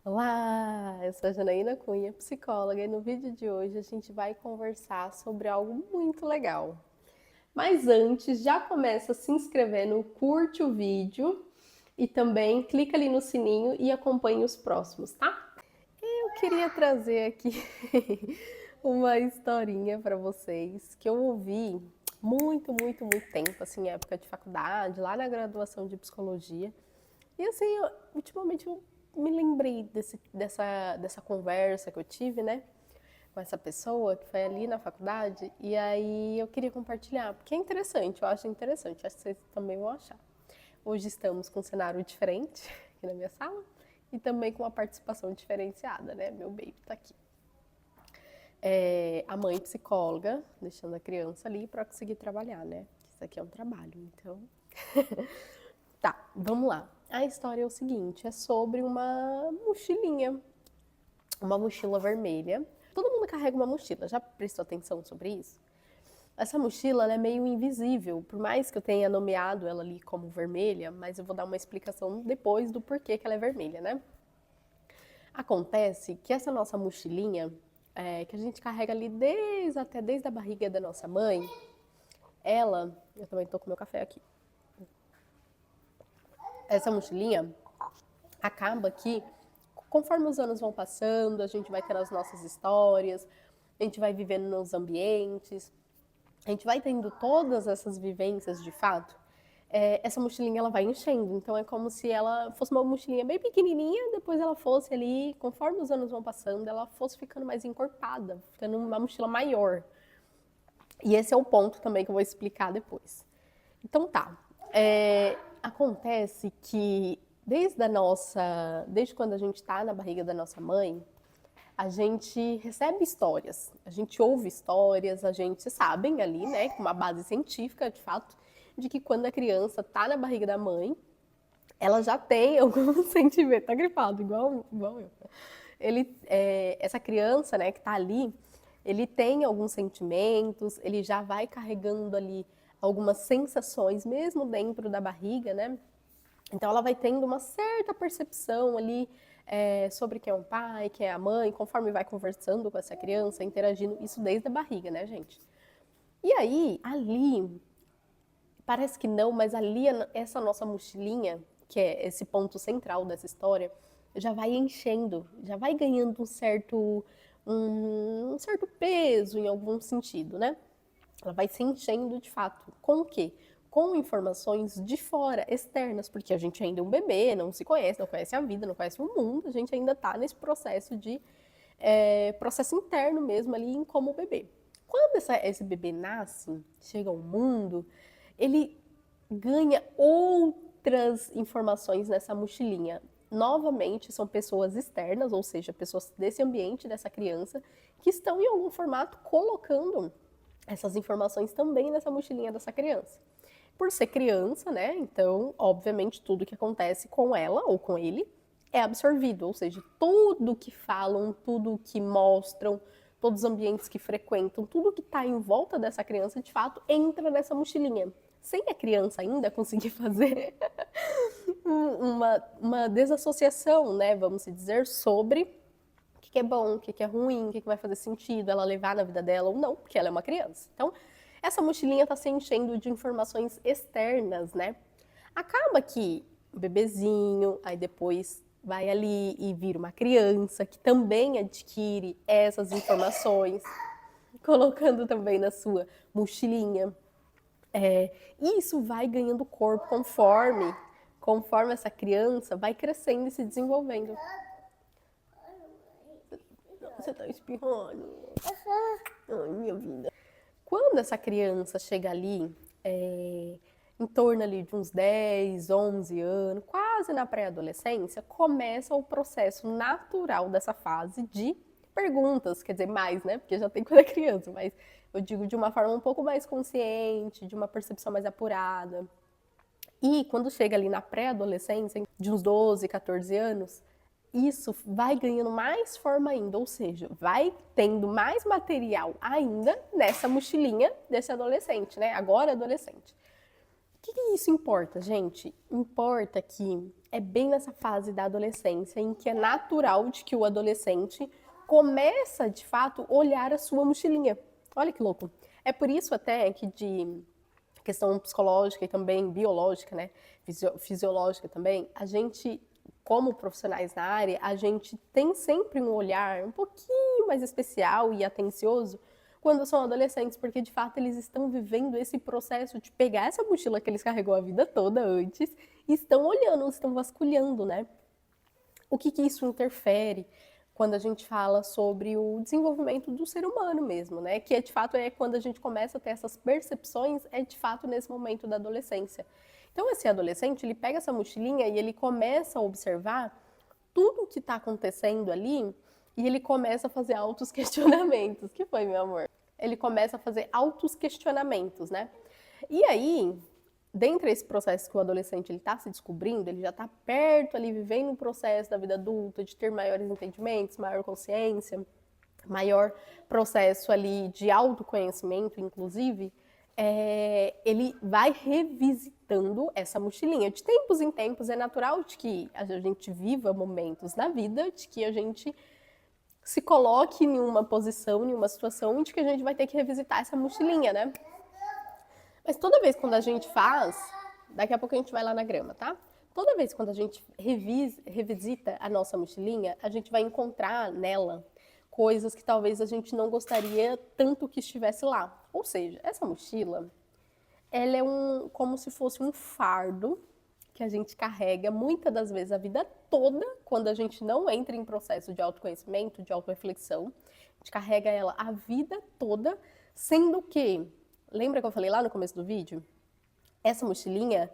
Olá, eu sou a Janaína Cunha, psicóloga, e no vídeo de hoje a gente vai conversar sobre algo muito legal. Mas antes, já começa se inscrevendo, curte o vídeo e também clica ali no sininho e acompanhe os próximos, tá? Eu queria trazer aqui uma historinha para vocês que eu ouvi muito tempo, assim, época de faculdade, lá na graduação de psicologia. E assim, ultimamente eu me lembrei dessa conversa que eu tive, né, com essa pessoa que foi ali na faculdade, e aí eu queria compartilhar, porque é interessante, eu acho interessante, acho que vocês também vão achar. Hoje estamos com um cenário diferente aqui na minha sala e também com uma participação diferenciada, né? Meu baby tá aqui. A mãe psicóloga, deixando a criança ali para conseguir trabalhar, né? Isso aqui é um trabalho, então. Tá, vamos lá. A história é o seguinte: é sobre uma mochila vermelha. Todo mundo carrega uma mochila, já prestou atenção sobre isso? Essa mochila ela é meio invisível, por mais que eu tenha nomeado ela ali como vermelha, mas eu vou dar uma explicação depois do porquê que ela é vermelha, né? Acontece que essa nossa mochilinha, que a gente carrega ali desde a barriga da nossa mãe, eu também tô com meu café aqui. Essa mochilinha acaba que, conforme os anos vão passando, a gente vai tendo as nossas histórias, a gente vai vivendo nos ambientes, a gente vai tendo todas essas vivências de fato, essa mochilinha ela vai enchendo. Então é como se ela fosse uma mochilinha bem pequenininha, depois ela fosse ali, conforme os anos vão passando, ela fosse ficando mais encorpada, ficando uma mochila maior. E esse é o ponto também que eu vou explicar depois. Então tá, acontece que desde quando a gente está na barriga da nossa mãe, a gente recebe histórias, a gente ouve histórias, a gente sabem ali, né, com uma base científica, de fato, de que quando a criança tá na barriga da mãe, ela já tem algum sentimento, tá gripado, igual eu. Essa criança, né, que tá ali, ele tem alguns sentimentos, ele já vai carregando ali algumas sensações, mesmo dentro da barriga, né? Então ela vai tendo uma certa percepção ali sobre quem é o pai, quem é a mãe, conforme vai conversando com essa criança, interagindo, isso desde a barriga, né, gente? E aí, ali, parece que não, mas ali essa nossa mochilinha, que é esse ponto central dessa história, já vai enchendo, já vai ganhando um certo peso em algum sentido, né? Ela vai se enchendo de fato. Com o quê? Com informações de fora, externas, porque a gente ainda é um bebê, não se conhece, não conhece a vida, não conhece o mundo, a gente ainda está nesse processo de processo interno mesmo ali em como bebê. Quando esse bebê nasce, chega ao mundo, ele ganha outras informações nessa mochilinha. Novamente, são pessoas externas, ou seja, pessoas desse ambiente, dessa criança, que estão em algum formato colocando essas informações também nessa mochilinha dessa criança. Por ser criança, né? Então, obviamente, tudo que acontece com ela ou com ele é absorvido, ou seja, tudo que falam, tudo que mostram, todos os ambientes que frequentam, tudo que está em volta dessa criança, de fato, entra nessa mochilinha. Sem a criança ainda conseguir fazer uma desassociação, né, vamos dizer, sobre o que é bom, o que é ruim, o que vai fazer sentido ela levar na vida dela ou não, porque ela é uma criança. Então, essa mochilinha está se enchendo de informações externas, né? Acaba que o bebezinho, aí depois vai ali e vira uma criança que também adquire essas informações, colocando também na sua mochilinha. E isso vai ganhando corpo conforme essa criança vai crescendo e se desenvolvendo. Você tá espirrando? Ai, minha vida. Quando essa criança chega ali, em torno ali de uns 10, 11 anos, quase na pré-adolescência, começa o processo natural dessa fase de perguntas, quer dizer, mais, né? Porque já tem quando é criança, mas eu digo de uma forma um pouco mais consciente, de uma percepção mais apurada. E quando chega ali na pré-adolescência, de uns 12, 14 anos, isso vai ganhando mais forma ainda, ou seja, vai tendo mais material ainda nessa mochilinha desse adolescente, né? Agora adolescente. O que isso importa, gente? Importa que é bem nessa fase da adolescência em que é natural de que o adolescente começa, de fato, olhar a sua mochilinha. Olha que louco. É por isso até que de questão psicológica e também biológica, né, fisiológica também, a gente, como profissionais na área, a gente tem sempre um olhar um pouquinho mais especial e atencioso quando são adolescentes, porque de fato eles estão vivendo esse processo de pegar essa mochila que eles carregou a vida toda antes e estão olhando, estão vasculhando, né? O que isso interfere quando a gente fala sobre o desenvolvimento do ser humano mesmo, né? Que de fato é quando a gente começa a ter essas percepções, é de fato nesse momento da adolescência. Então esse adolescente, ele pega essa mochilinha e ele começa a observar tudo o que está acontecendo ali e ele começa a fazer altos questionamentos. Que foi, meu amor? Ele começa a fazer altos questionamentos, né? E aí, dentro desse processo que o adolescente está se descobrindo, ele já está perto ali, vivendo um processo da vida adulta, de ter maiores entendimentos, maior consciência, maior processo ali de autoconhecimento, inclusive, ele vai revisitando essa mochilinha. De tempos em tempos, é natural de que a gente viva momentos na vida de que a gente se coloque em uma posição, em uma situação de que a gente vai ter que revisitar essa mochilinha, né? Mas toda vez quando a gente faz, daqui a pouco a gente vai lá na grama, tá? Toda vez quando a gente revisita a nossa mochilinha, a gente vai encontrar nela coisas que talvez a gente não gostaria tanto que estivesse lá. Ou seja, essa mochila, ela é como se fosse um fardo que a gente carrega muitas das vezes a vida toda, quando a gente não entra em processo de autoconhecimento, de autorreflexão. A gente carrega ela a vida toda, sendo que, lembra que eu falei lá no começo do vídeo? Essa mochilinha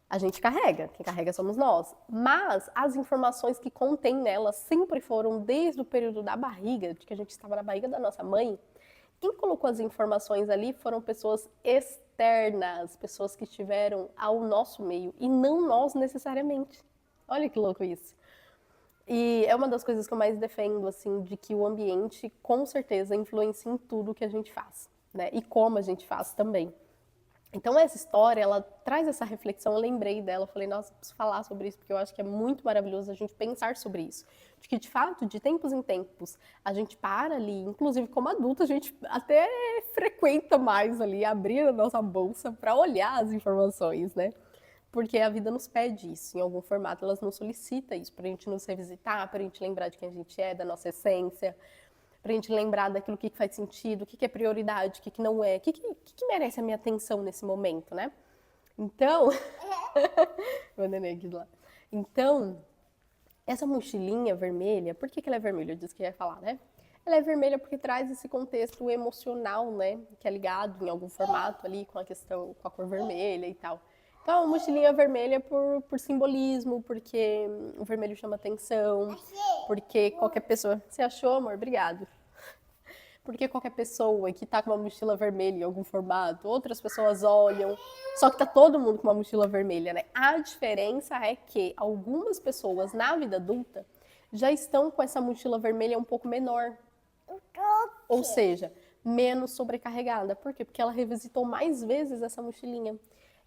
a gente carrega, quem carrega somos nós. Mas as informações que contém nela sempre foram desde o período da barriga, de que a gente estava na barriga da nossa mãe. Quem colocou as informações ali foram pessoas externas, pessoas que estiveram ao nosso meio e não nós necessariamente. Olha que louco isso. E é uma das coisas que eu mais defendo, assim, de que o ambiente com certeza influencia em tudo que a gente faz, né? E como a gente faz também. Então essa história, ela traz essa reflexão, eu lembrei dela, eu falei, nossa, eu preciso falar sobre isso, porque eu acho que é muito maravilhoso a gente pensar sobre isso. De que, de fato, de tempos em tempos, a gente para ali, inclusive como adulto, a gente até frequenta mais ali, abrir a nossa bolsa para olhar as informações, né? Porque a vida nos pede isso, em algum formato, elas nos solicitam isso, para a gente nos revisitar, para a gente lembrar de quem a gente é, da nossa essência, para a gente lembrar daquilo que faz sentido, o que é prioridade, o que não é, o que merece a minha atenção nesse momento, né? Então, meu neném aqui do lado. Então, essa mochilinha vermelha, por que ela é vermelha? Eu disse que ia falar, né? Ela é vermelha porque traz esse contexto emocional, né? Que é ligado em algum formato ali com a questão, com a cor vermelha e tal. Então, a mochilinha vermelha por simbolismo, porque o vermelho chama atenção, porque qualquer pessoa... Você achou, amor? Obrigado. Porque qualquer pessoa que tá com uma mochila vermelha em algum formato, outras pessoas olham, só que tá todo mundo com uma mochila vermelha, né? A diferença é que algumas pessoas na vida adulta já estão com essa mochila vermelha um pouco menor. Ou seja, menos sobrecarregada. Por quê? Porque ela revisitou mais vezes essa mochilinha.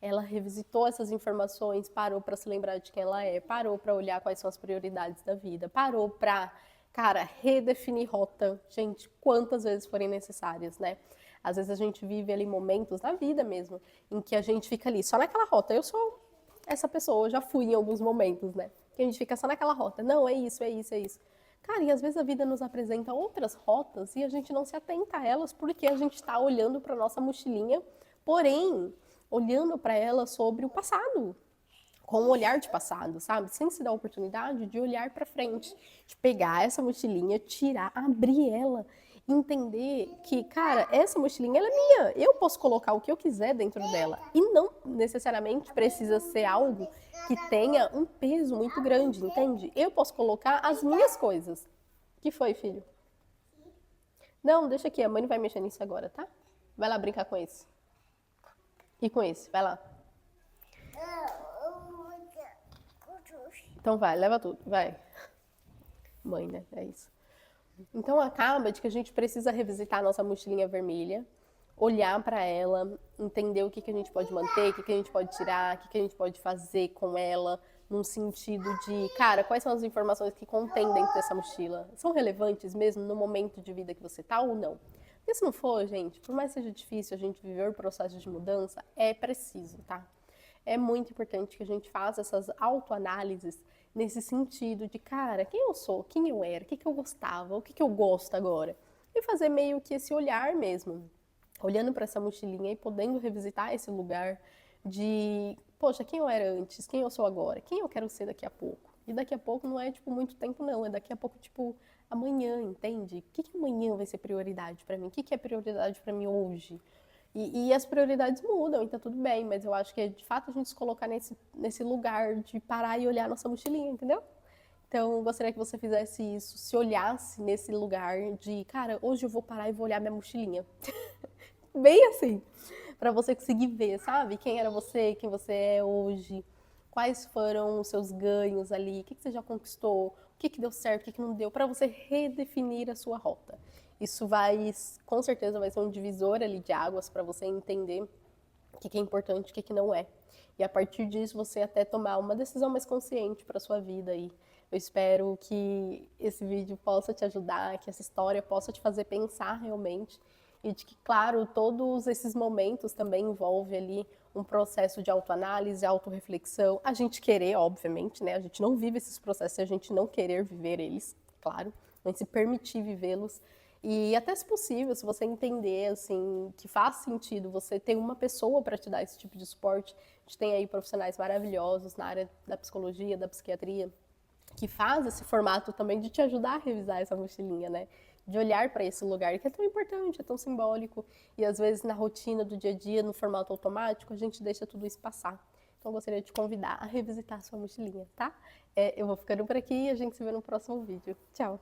Ela revisitou essas informações, parou para se lembrar de quem ela é, parou para olhar quais são as prioridades da vida, parou para, cara, redefinir rota. Gente, quantas vezes forem necessárias, né? Às vezes a gente vive ali momentos na vida mesmo, em que a gente fica ali só naquela rota. Eu sou essa pessoa, eu já fui em alguns momentos, né? Que a gente fica só naquela rota. Não, é isso, é isso, é isso. Cara, e às vezes a vida nos apresenta outras rotas e a gente não se atenta a elas porque a gente está olhando para nossa mochilinha, porém, olhando para ela sobre o passado, com um olhar de passado, sabe? Sem se dar a oportunidade de olhar para frente, de pegar essa mochilinha, tirar, abrir ela, entender que, cara, essa mochilinha ela é minha, eu posso colocar o que eu quiser dentro dela e não necessariamente precisa ser algo que tenha um peso muito grande, entende? Eu posso colocar as minhas coisas. O que foi, filho? Não, deixa aqui, a mãe não vai mexer nisso agora, tá? Vai lá brincar com esse. E com esse, vai lá. Então vai, leva tudo, vai. Mãe, né? É isso. Então acaba de que a gente precisa revisitar a nossa mochilinha vermelha, olhar para ela, entender o que que a gente pode manter, o que que a gente pode tirar, o que que a gente pode fazer com ela, num sentido de, cara, quais são as informações que contém dentro dessa mochila? São relevantes mesmo no momento de vida que você tá ou não? Porque se não for, gente, por mais que seja difícil a gente viver o processo de mudança, é preciso, tá? É muito importante que a gente faça essas autoanálises nesse sentido de, cara, quem eu sou, quem eu era, o que que eu gostava, o que que eu gosto agora. E fazer meio que esse olhar mesmo, olhando para essa mochilinha e podendo revisitar esse lugar de, poxa, quem eu era antes, quem eu sou agora, quem eu quero ser daqui a pouco. E daqui a pouco não é, tipo, muito tempo, não. É daqui a pouco, tipo, amanhã, entende? O que que amanhã vai ser prioridade para mim? O que que é prioridade para mim hoje? E as prioridades mudam e tá tudo bem, mas eu acho que é de fato a gente se colocar nesse lugar de parar e olhar nossa mochilinha, entendeu? Então, eu gostaria que você fizesse isso, se olhasse nesse lugar de, cara, hoje eu vou parar e vou olhar minha mochilinha. Bem assim, para você conseguir ver, sabe? Quem era você, quem você é hoje, quais foram os seus ganhos ali, o que que você já conquistou, o que que deu certo, o que que não deu, para você redefinir a sua rota. Isso vai, com certeza, vai ser um divisor ali de águas para você entender o que que é importante, o que que não é. E a partir disso você até tomar uma decisão mais consciente para sua vida aí. Eu espero que esse vídeo possa te ajudar, que essa história possa te fazer pensar realmente e de que, claro, todos esses momentos também envolvem ali um processo de autoanálise, autorreflexão, a gente querer, obviamente, né? A gente não vive esses processos se a gente não querer viver eles, claro, a gente se permitir vivê-los. E até se possível, se você entender assim que faz sentido você ter uma pessoa para te dar esse tipo de suporte, a gente tem aí profissionais maravilhosos na área da psicologia, da psiquiatria, que faz esse formato também de te ajudar a revisar essa mochilinha, né? De olhar para esse lugar que é tão importante, é tão simbólico e às vezes na rotina do dia a dia, no formato automático, a gente deixa tudo isso passar. Então eu gostaria de te convidar a revisitar a sua mochilinha, tá? Eu vou ficando por aqui e a gente se vê no próximo vídeo. Tchau!